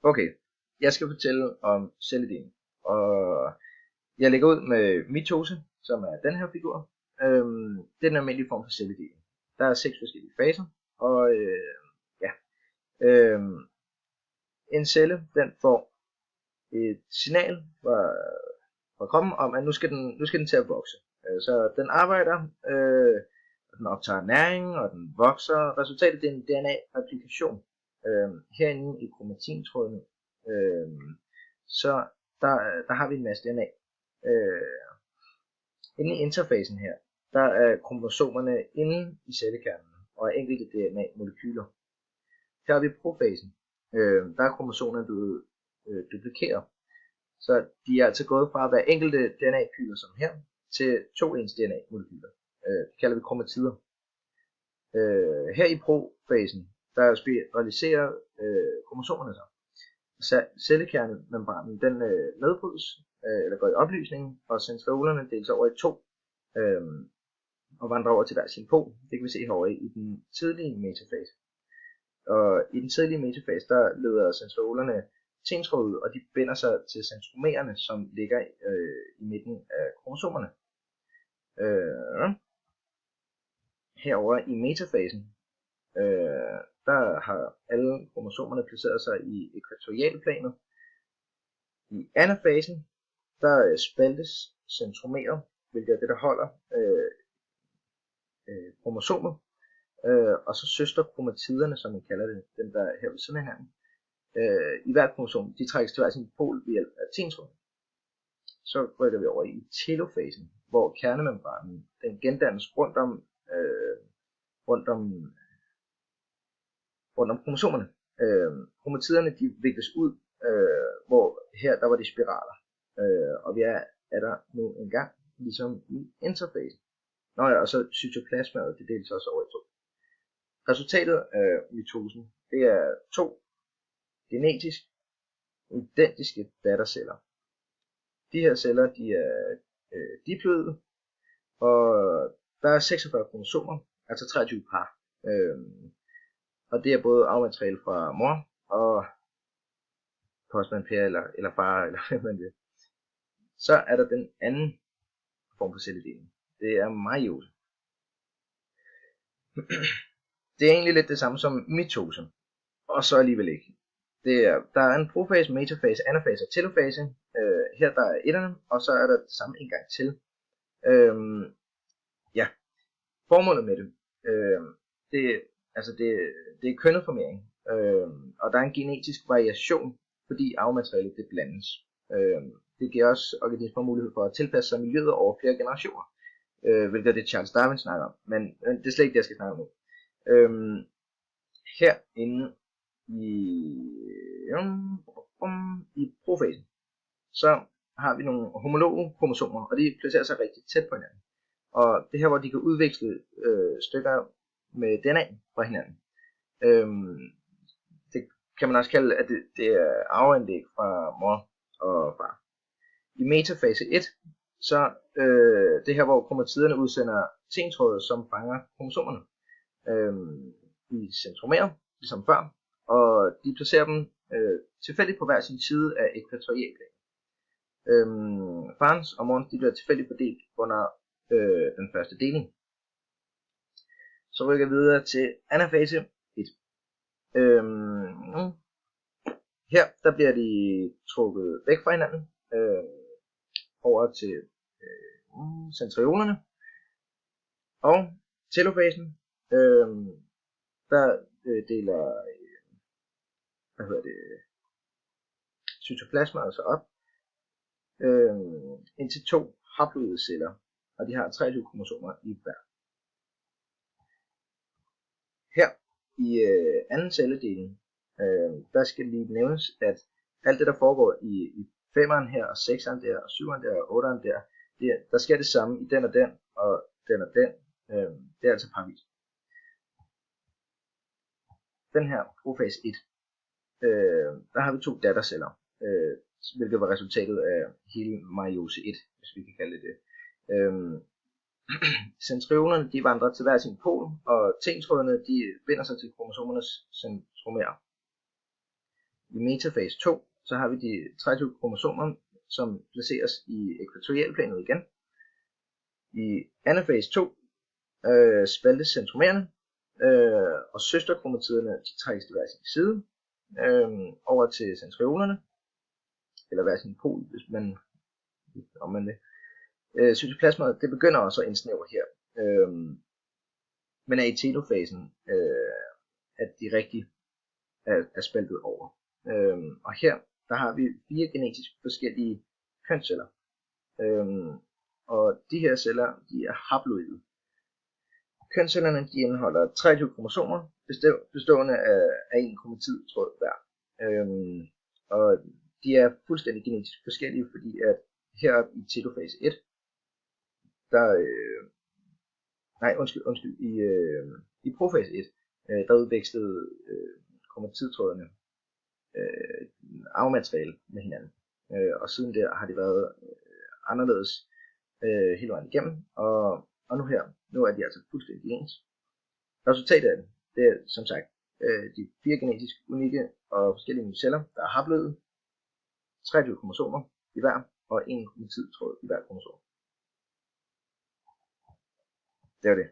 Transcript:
Okay, jeg skal fortælle om celledeling, og jeg lægger ud med mitose, som er den her figur. Det er den almindelige form for celledeling. Der er 6 forskellige faser, og en celle, den får et signal fra kroppen om, at nu skal den til at vokse. Så den arbejder, og den optager næring, og den vokser. Resultatet er en DNA-replikation herinde i kromatintrådene. Så der har vi en masse DNA. Inde i interfacen her, der er kromosomerne inde i cellekernen og enkelte DNA-molekyler. Her har vi profasen. Der er kromosomerne blevet duplikeret. Så de er altså gået fra at være enkelte DNA-kyler som her, til 2 ens DNA-molekyler. Det kalder vi kromatider. Her i profasen, der spiraliserer kromosomerne sig. Så cellekernemembranen, den nedbrydes, eller går i opløsning, og centriolerne deles over i 2, og vandrer over til hver sin pol. Det kan vi se herovre i den tidlige metafase. Og i den tidlige metafase, der leder centriolerne tentråd ud, og de binder sig til centromererne, som ligger i midten af kromosomerne. Herovre i metafasen, der har alle kromosomerne placeret sig i ekvatorialplanet. I anafasen, der spaltes centromeret, hvilket er det, der holder kromosomet. Og så søsterkromatiderne, som man kalder det, dem der er her ved siden af hinanden. I hvert kromosom, de trækkes til hver sin pol ved hjælp af tentråden. Så rykker vi over i telofasen, hvor kernemembranen den gendannes rundt om kromosomerne. Kromatiderne de vikles ud, hvor her der var de spiraler. Og vi er der nu en gang, ligesom i interfasen. Og så cytoplasmaet, det deles også over i 2. Resultatet af mitosen, det er 2 genetisk identiske datterceller. De her celler, de er diploide, og der er 46 kromosomer, altså 23 par. Og det er både arvemateriale fra mor og postmand Per eller far, eller hvad man vil. Så er der den anden form for celledeling. Det er meiose. Det er egentlig lidt det samme som mitose, og så alligevel ikke. Der er en profase, metafase, anafase og telofase. Her der er etterne, og så er der det samme en gang til. Formålet med det, det er kønnet formering, og der er en genetisk variation, fordi arvematerialet det blandes. Det giver også organismer mulighed for at tilpasse sig miljøet over flere generationer, hvilket er det Charles Darwin snakker om, men det er slet ikke det, jeg skal snakke om nu. Herinde i profasen, så har vi nogle homologe kromosomer, og de placerer sig rigtig tæt på hinanden. Og det her, hvor de kan udveksle stykker med DNA fra hinanden. Det kan man også kalde, at det er arveanlæg fra mor og far. I metafase 1, så det her, hvor kromatiderne udsender tentråde, som fanger kromosomerne i centromer, ligesom før, og de placerer dem tilfældigt på hver sin side af ekvatorialplanet. Farens og morens de bliver tilfældigt fordelt under den første deling. Så rykker vi videre til anafase 1. Her der bliver de trukket væk fra hinanden over til centriolerne. Og telofasen, der deler cytoplasmaet sig op indtil 2 haploide celler, og de har 23 kromosomer i hver. Her i anden celledeling, der skal lige nævnes, at alt det der foregår i 5'eren her, og 6'eren der, og 7'eren der, og 8'eren der, der sker det samme i den og den, og den og den. Det er altså parvis. Den her profase 1, der har vi 2 datterceller, hvilket var resultatet af hele meiose 1, hvis vi kan kalde det det. Centriolerne de vandrer til hver sin pol, og tentrådene de binder sig til kromosomernes centromer. I metafase 2, så har vi de 23 kromosomer, som placeres i ækvatorialplanet igen. I anafase 2 spaltes centromererne, og søsterkromatiderne de trækkes til hver sin side over til centriolerne, eller hver sin pol, hvis man, om man vil. Cytoplasmaet det begynder også at indsnævre her, men er i telofasen, at de rigtig er spaltet over. Og her der har vi 4 genetisk forskellige kønsceller, og de her celler de er haploide. Kønscellerne de indeholder 23 kromosomer, bestående af en kromatidtråd hver. Og de er fuldstændig genetisk forskellige, fordi at her i telofase 1, i profase 1, der udvekslede kromatidtrådene arvemateriale med hinanden. Og siden der har det været anderledes hele vejen igennem, og nu er de altså fuldstændig ens. Resultatet af det er som sagt de 4 genetisk unikke og forskellige celler, der er haploide, 23 kromosomer i hver, og en kromatidtråd i hver kromosom. Det er det.